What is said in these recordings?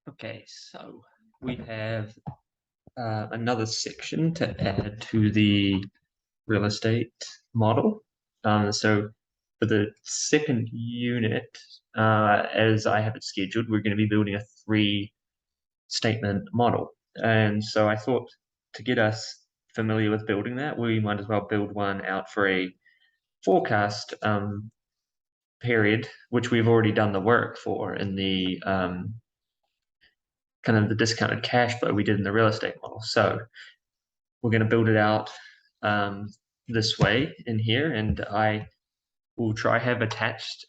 Okay, so we have another section to add to the real estate model. So for the second unit, as I have it scheduled, we're going to be building a 3-statement model. And so I thought to get us familiar with building that, we might as well build one out for a forecast period, which we've already done the work for in the kind of the discounted cash flow we did in the real estate model. So we're going to build it out this way in here, and I will try have attached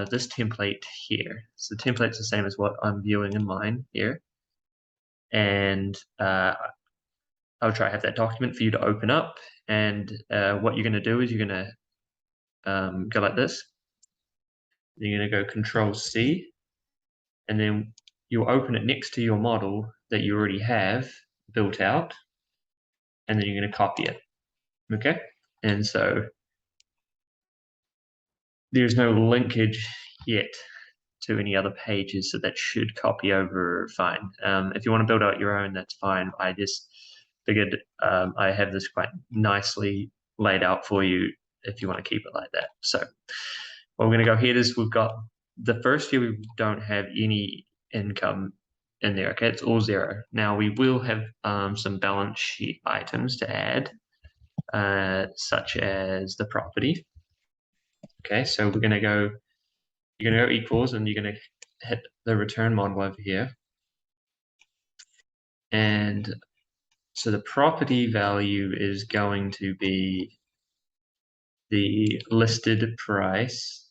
this template here. So the template's the same as what I'm viewing in mine here, and I'll try have that document for you to open up. And what you're going to do is you're going to go like this. You're going to go Control C, and then you'll open it next to your model that you already have built out, and then you're going to copy it. Okay, and so there's no linkage yet to any other pages, so that should copy over fine. If you want to build out your own, that's fine. I just figured I have this quite nicely laid out for you if you want to keep it like that. So what we're going to go here is we've got the first year we don't have any income in there. Okay, it's all zero. Now we will have some balance sheet items to add, such as the property. Okay, so we're going to go, you're going to go equals, and you're going to hit the return model over here. And so the property value is going to be the listed price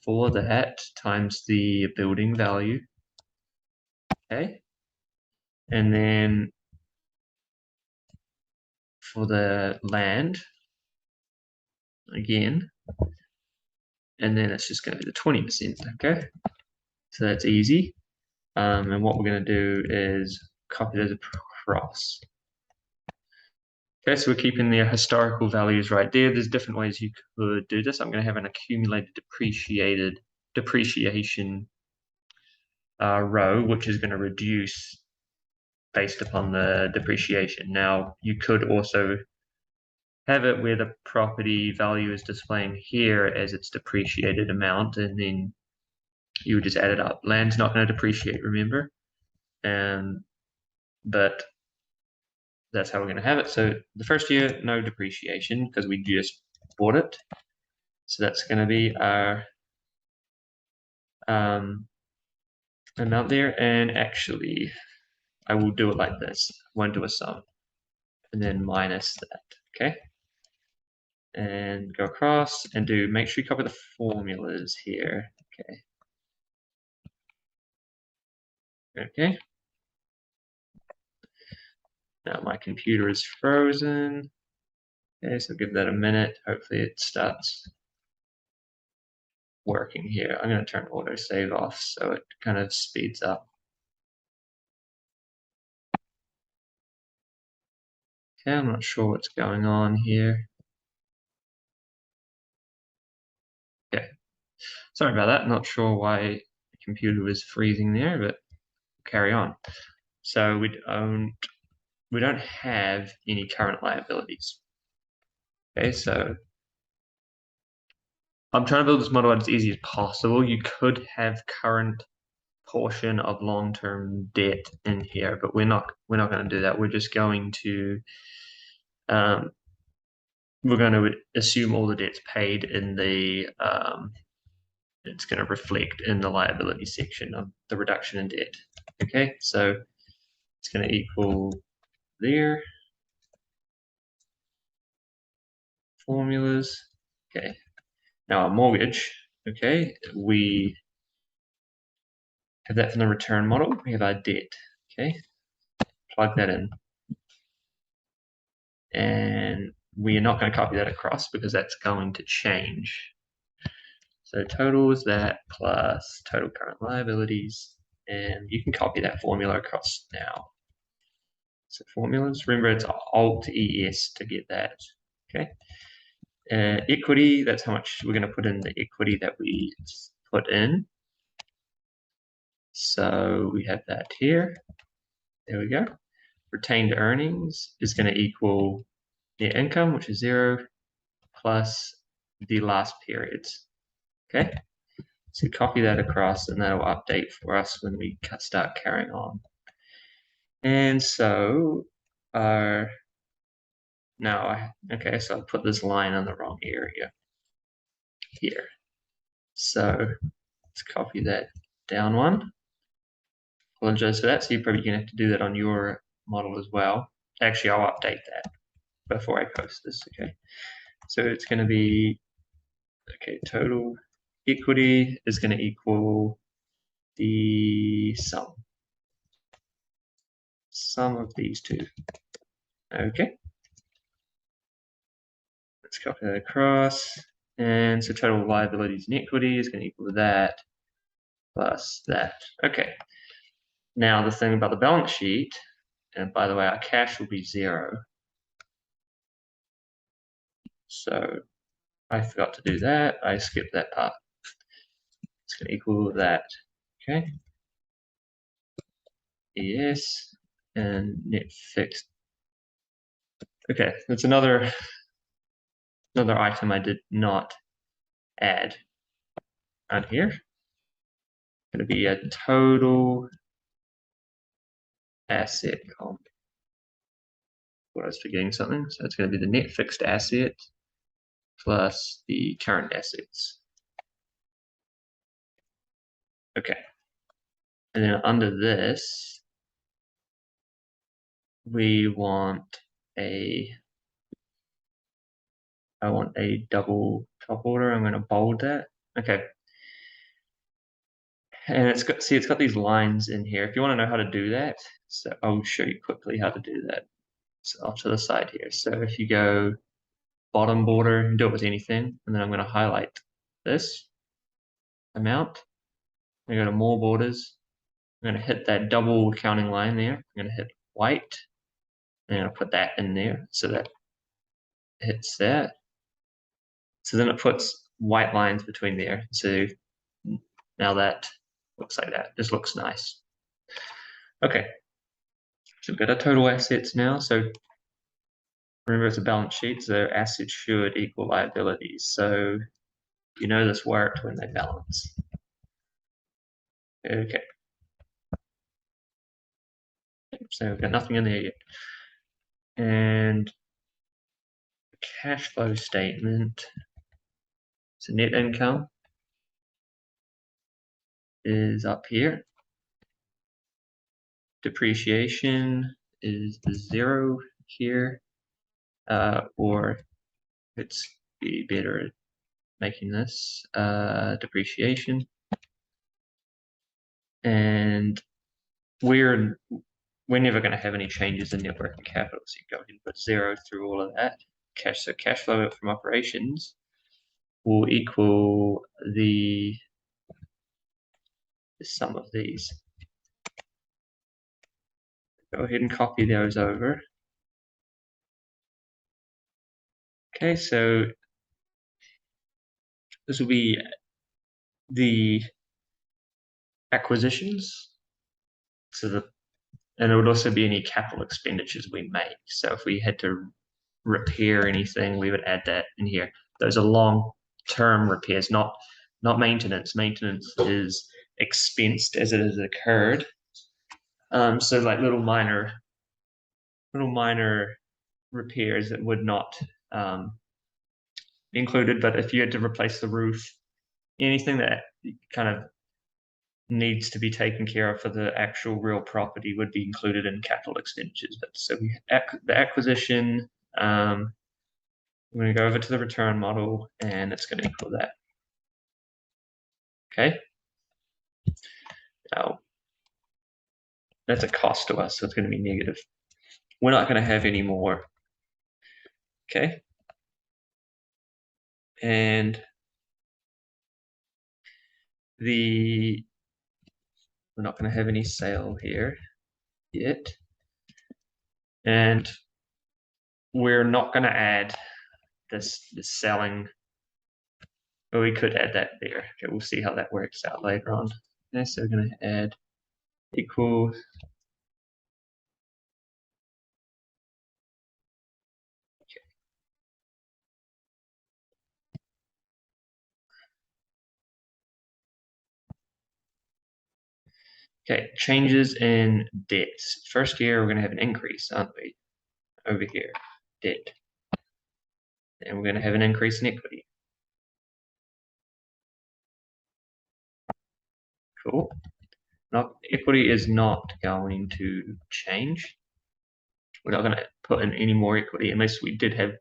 for that times the building value. Okay. And then for the land, again, and then it's just going to be the 20%. Okay. So that's easy. And what we're going to do is copy those across. Okay, so we're keeping the historical values right there. There's different ways you could do this. I'm going to have an accumulated depreciation row, which is going to reduce based upon the depreciation. Now, you could also have it where the property value is displaying here as its depreciated amount, and then you would just add it up. Land's not going to depreciate, remember? But that's how we're going to have it. So the first year, no depreciation because we just bought it. So that's going to be our amount there. And actually, I will do it like this. Won't do a sum. And then minus that. Okay. And go across and make sure you cover the formulas here. Okay. Okay. Now my computer is frozen. Okay, so give that a minute. Hopefully it starts working here. I'm going to turn autosave off so it kind of speeds up. Okay, I'm not sure what's going on here. Okay, sorry about that. Not sure why the computer was freezing there, but carry on. So we don't have any current liabilities. Okay, so I'm trying to build this model as easy as possible. You could have current portion of long-term debt in here, but we're not going to do that. We're just going to assume all the debt's paid in the it's going to reflect in the liability section of the reduction in debt. Okay, so it's going to equal there. Formulas. Okay, now our mortgage. Okay, we have that from the return model. We have our debt. Okay, plug that in. And we are not going to copy that across because that's going to change. So total is that plus total current liabilities, and you can copy that formula across now. So formulas, remember it's Alt-ES to get that, okay? Equity, that's how much we're going to put in the equity that we put in. So we have that here. There we go. Retained earnings is going to equal net income, which is 0, plus the last periods. Okay, so copy that across and that'll update for us when we start carrying on. And so okay, so I put this line on the wrong area here. So let's copy that down one. Apologize for that. So you're probably going to have to do that on your model as well. Actually, I'll update that before I post this. Okay, so it's going to be, okay, total equity is going to equal the sum of these two. Okay, let's copy that across. And so total liabilities and equity is going to equal that plus that. Okay, now the thing about the balance sheet, and by the way, our cash will be 0. So I forgot to do that. I skipped that part. It's going to equal that. Okay. Yes, and net fixed. Okay, that's another item I did not add on here. It's going to be a total asset column. Well, I was forgetting something. So it's going to be the net fixed asset plus the current assets. Okay. And then under this, we want I want a double top order. I'm going to bold that. Okay. And it's got these lines in here. If you want to know how to do that, so I'll show you quickly how to do that. So off to the side here. So if you go bottom border, you can do it with anything, and then I'm going to highlight this amount. I'm going to go to more borders. I'm going to hit that double counting line there. I'm going to hit white, and I'm going to put that in there so that hits that. So then it puts white lines between there. So now that looks like that. This looks nice. Okay. So we've got our total assets now. So remember, it's a balance sheet, so assets should equal liabilities. So you know this worked when they balance. Okay. So we've got nothing in there yet. And cash flow statement. So net income is up here. Depreciation is the 0 here. Or it's be better at making this depreciation. And we're never going to have any changes in net working capital, so you go ahead and put 0 through all of that. So cash flow from operations will equal the sum of these. Go ahead and copy those over. Okay, so this will be the acquisitions. And it would also be any capital expenditures we make. So if we had to repair anything, we would add that in here. Those are long-term repairs, not maintenance. Maintenance is expensed as it has occurred. So like little minor repairs that would not be included. But if you had to replace the roof, anything that kind of needs to be taken care of for the actual real property would be included in capital expenditures. But so the acquisition, I'm going to go over to the return model, and it's going to equal that. Okay. Now, that's a cost to us, so it's going to be negative. We're not going to have any more. Okay. And we're not going to have any sale here yet. And we're not going to add this selling. But we could add that there. Okay, we'll see how that works out later on. Okay, so we're going to add equals okay, changes in debts. First year, we're going to have an increase, aren't we? Over here, debt. And we're going to have an increase in equity. Cool. Equity is not going to change. We're not going to put in any more equity unless we did have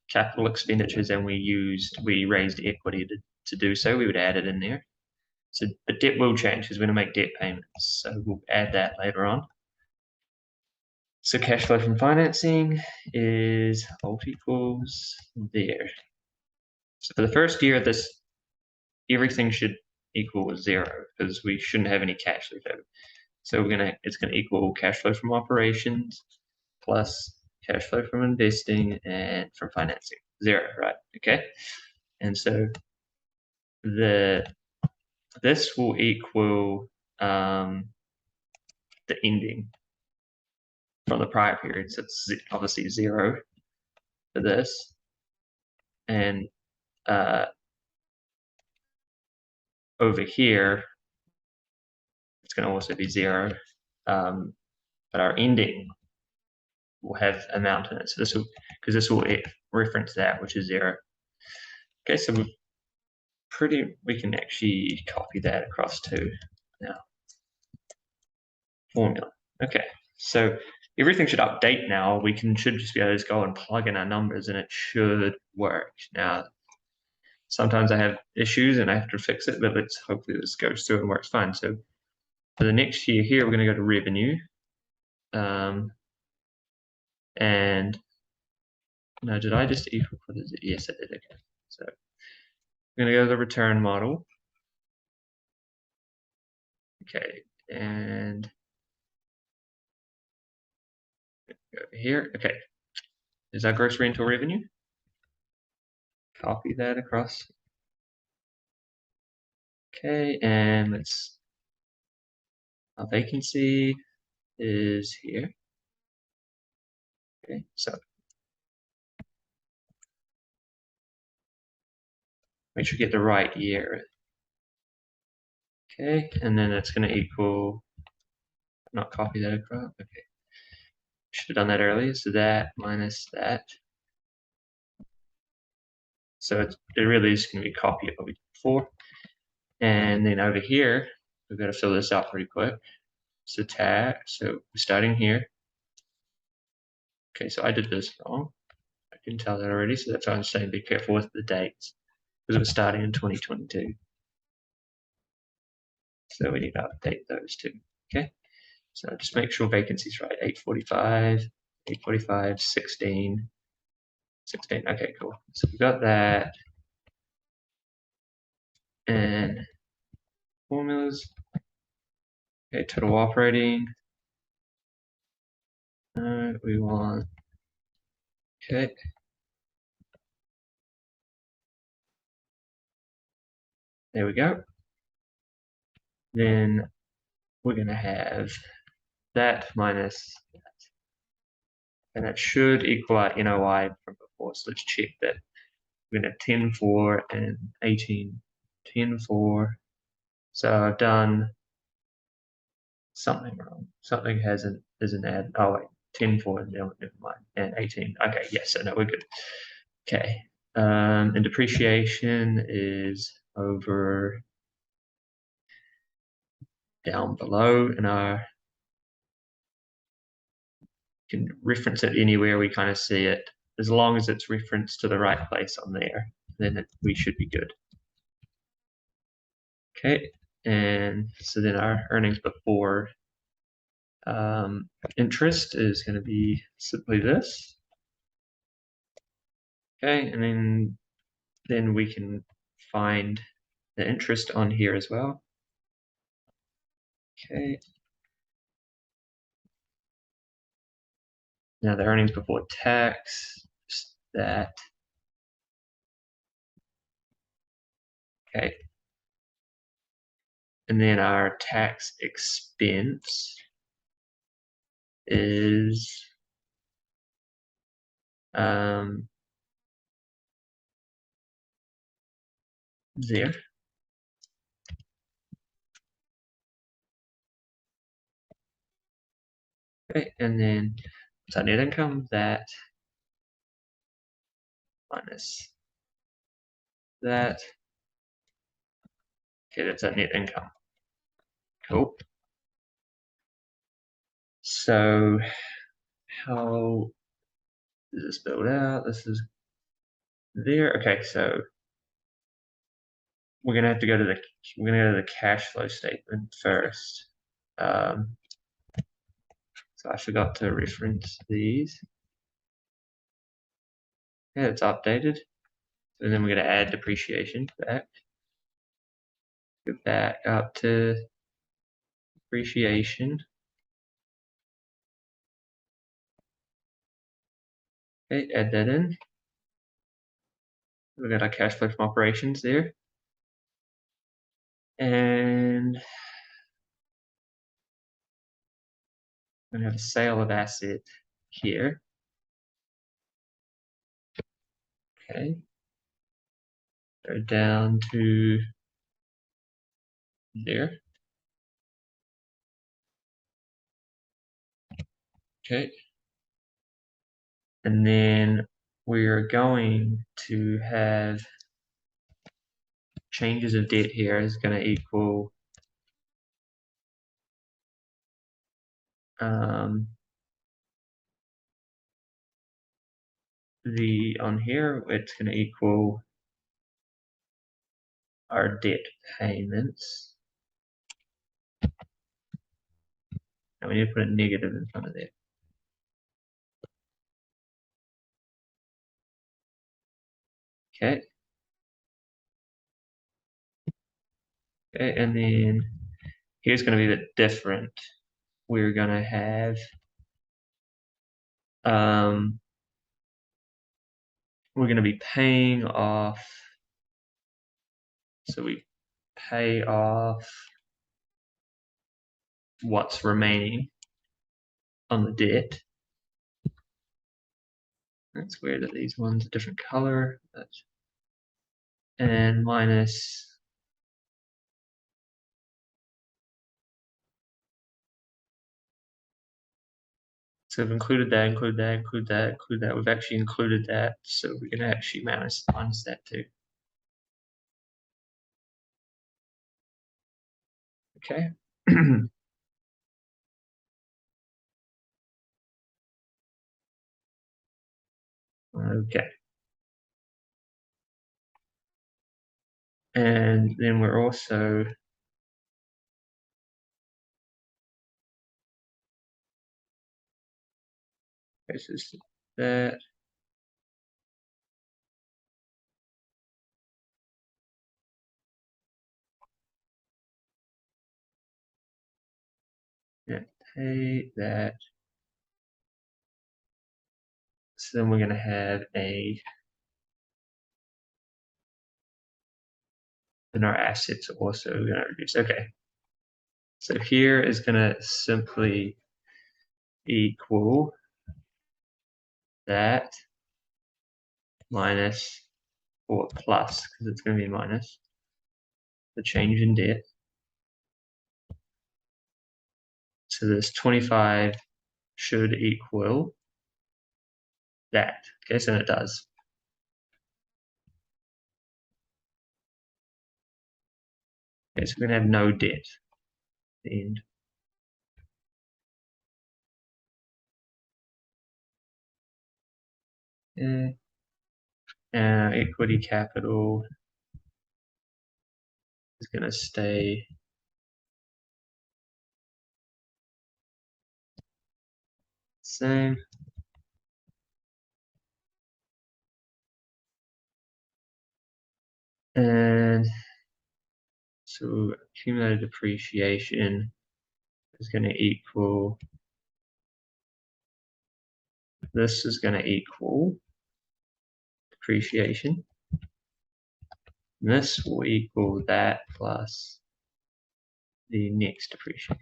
capital expenditures and we raised equity to do so. We would add it in there. So the debt will change because we're going to make debt payments. So we'll add that later on. So cash flow from financing is alt equals there. So for the first year, everything should equal 0 because we shouldn't have any cash left over. So it's gonna equal cash flow from operations plus cash flow from investing and from financing. 0, right? Okay. And so this will equal the ending from the prior period. So it's obviously 0 for this. And over here, it's going to also be 0. But our ending will have amount in it. So this will reference that, which is 0. Okay, so we can actually copy that across to now formula. Okay, so everything should update now. We should just be able to go and plug in our numbers and it should work. Now, sometimes I have issues and I have to fix it, but hopefully this goes through and works fine. So for the next year here, we're going to go to revenue. And no, did I just equal? What is it? Yes, I did. Okay. So I'm going to go to the return model. Okay, and over here. Okay, is our gross rental revenue? Copy that across. Okay, and our vacancy is here. Okay, so make sure you get the right year. Okay, and then it's going to equal, not copy that across. Okay, should have done that earlier. So that minus that. So it really is going to be a copy of what we did before. And then over here, we've got to fill this out pretty quick. So so we're starting here. Okay, so I did this wrong. I can tell that already, so that's why I'm saying be careful with the dates, because we're starting in 2022. So we need to update those two. Okay, so just make sure vacancy's right. 845, 16, 16. Okay, cool. So we got that. And formulas. Okay, total operating. We want, okay. There we go. Then we're going to have that minus that. And that should equal our NOI from before. So let's check that. We're going to have 10, 4, and 18. 10, 4. So I've done something wrong. Something isn't add. Oh, wait. 10, 4, no, never mind. And 18. Okay, yes, so no, we're good. Okay. And depreciation is over down below in our, can reference it anywhere we kind of see it. As long as it's referenced to the right place on there, then we should be good. Okay, and so then our earnings before interest is going to be simply this. Okay, and then we can find the interest on here as well. Okay. Now the earnings before tax, just that. Okay. And then our tax expense is there. Okay, and then so net income, that minus that. Okay, that's our net income. Cool. So how does this build out? This is there. Okay, so we're gonna have to go to the cash flow statement first. So I forgot to reference these. Yeah, it's updated. And then we're gonna add depreciation back. Go back up to depreciation. Okay, add that in. We've got our cash flow from operations there. And we're gonna have a sale of asset here. Okay. Go down to there. Okay. And then we're going to have changes of debt here is going to equal on here, it's going to equal our debt payments. And we need to put a negative in front of that. Okay. Okay, and then here's going to be a bit different. We're going to have we're going to be paying off. So we pay off what's remaining on the debt. That's weird that these ones are different color. And minus so we've included that, include that, include that, include that. We've actually included that, so we're going to actually minus that too. Okay. Okay. And then we're also this is that. Yeah, pay that. So then we're going to have and our assets are also going to reduce. Okay. So here is going to simply equal that minus or plus, because it's going to be minus the change in debt. So this 25 should equal that. Okay, so it does. Okay, so we're going to have no debt at the end. Okay. And our equity capital is going to stay same. And so accumulated depreciation is going to equal, this is going to equal depreciation. And this will equal that plus the next depreciation.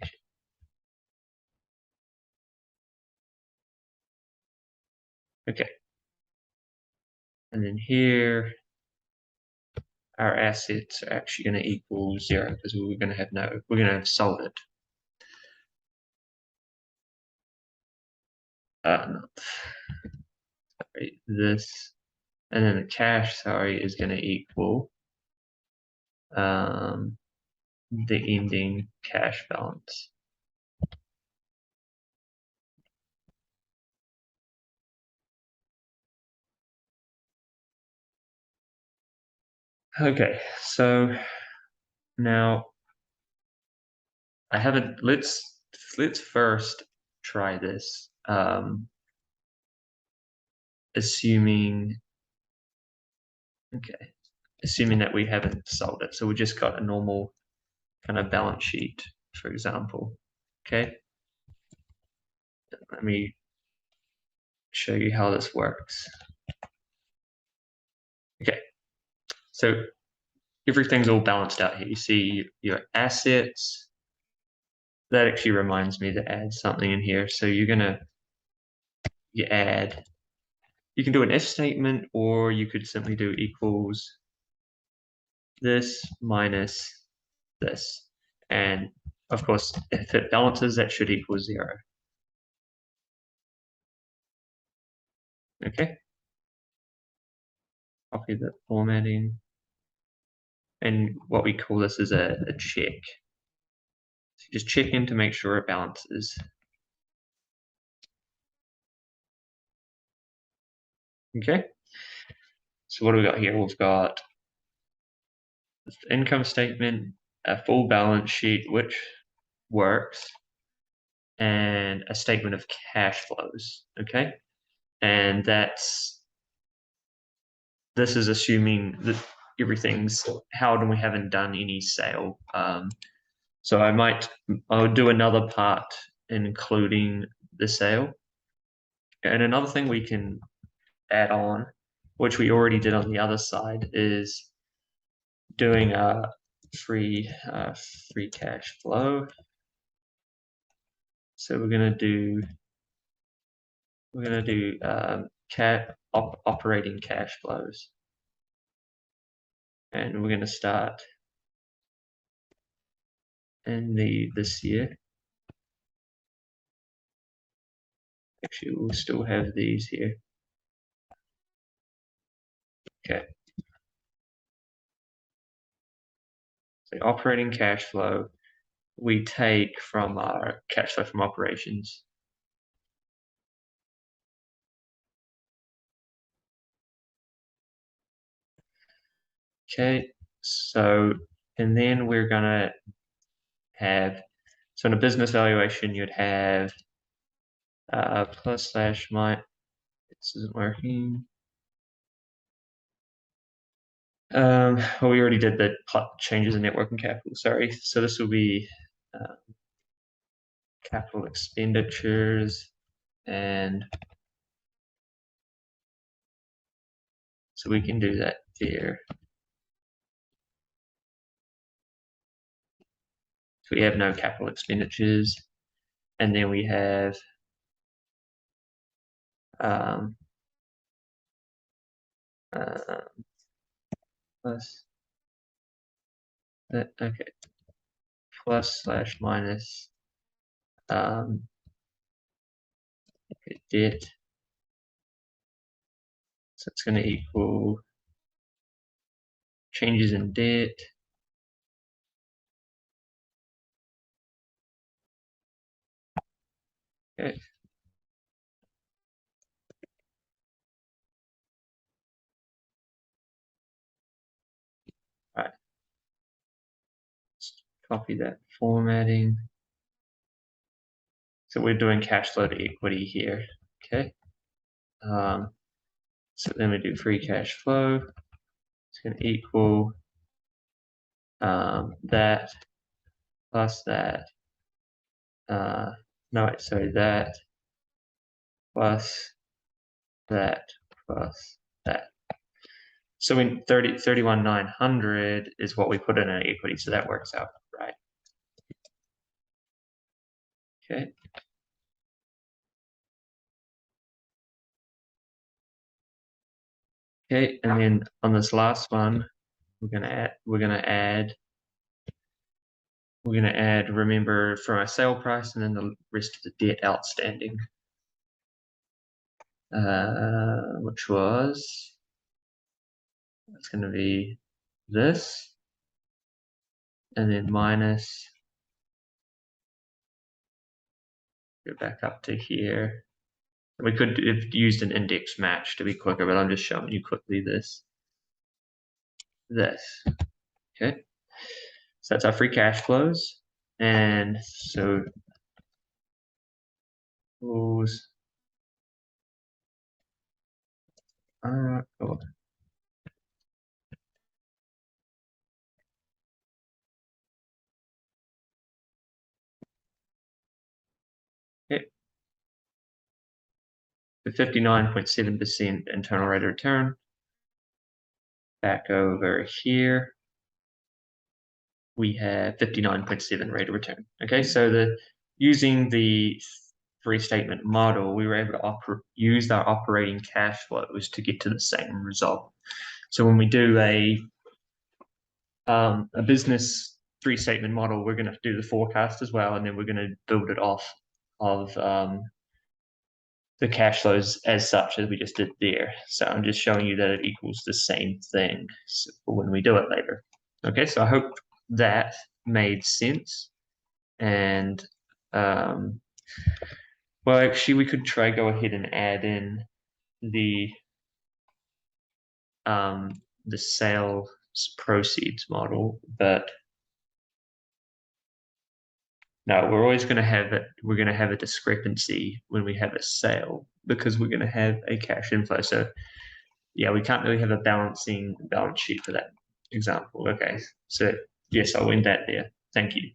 Okay. And then here, our assets are actually going to equal 0 because we're going to have sold it. Sorry, this, and then the cash, is going to equal the ending cash balance. Okay, so now I haven't. Let's first try this. Assuming that we haven't sold it, so we just got a normal kind of balance sheet, for example. Okay, let me show you how this works. Okay, so everything's all balanced out here. You see your assets. That actually reminds me to add something in here. So you can do an if statement, or you could simply do equals this minus this. And of course, if it balances, that should equal 0. Okay. Copy the formatting. And what we call this is a check. So just check in to make sure it balances. Okay. So what do we got here? We've got the income statement, a full balance sheet, which works, and a statement of cash flows. Okay. And this is assuming that everything's held and we haven't done any sale. So I'll do another part including the sale. And another thing we can add on, which we already did on the other side, is doing a free cash flow. So we're gonna do operating cash flows, and we're gonna start in this year. Actually, we'll still have these here. Okay. So operating cash flow, we take from our cash flow from operations. Okay, so, and then we're gonna have, so in a business valuation, you'd have plus slash minus, this isn't working. Well, we already did the changes in net working capital, sorry. So this will be capital expenditures, and so we can do that there. So we have no capital expenditures, and then we have plus that, okay, plus slash minus debt. So it's going to equal changes in debt. Okay. All right. Let's copy that formatting. So we're doing cash flow to equity here. Okay. So then we do free cash flow. It's going to equal that plus that. That plus that plus that. So in 31,900 is what we put in our equity, so that works out right. Okay. Okay, and then on this last one, we're gonna add, remember, from our sale price and then the rest of the debt outstanding. Which was, it's gonna be this, and then minus, go back up to here. We could have used an index match to be quicker, but I'm just showing you quickly this. Okay. So that's our free cash flows. And so those are, oh, okay. The 59.7% internal rate of return. Back over here, we have 59.7 rate of return. Okay, so using the three statement model, we were able to use our operating cash flows to get to the same result. So when we do a business three statement model, we're going to do the forecast as well, and then we're going to build it off of the cash flows as such as we just did there. So I'm just showing you that it equals the same thing when we do it later. Okay, so I hope that made sense. And well, actually, we could go ahead and add in the sales proceeds model, but no, we're always going to have it. We're going to have a discrepancy when we have a sale because we're going to have a cash inflow. So yeah, we can't really have a balancing balance sheet for that example. Okay, so yes, I'll end that there. Thank you.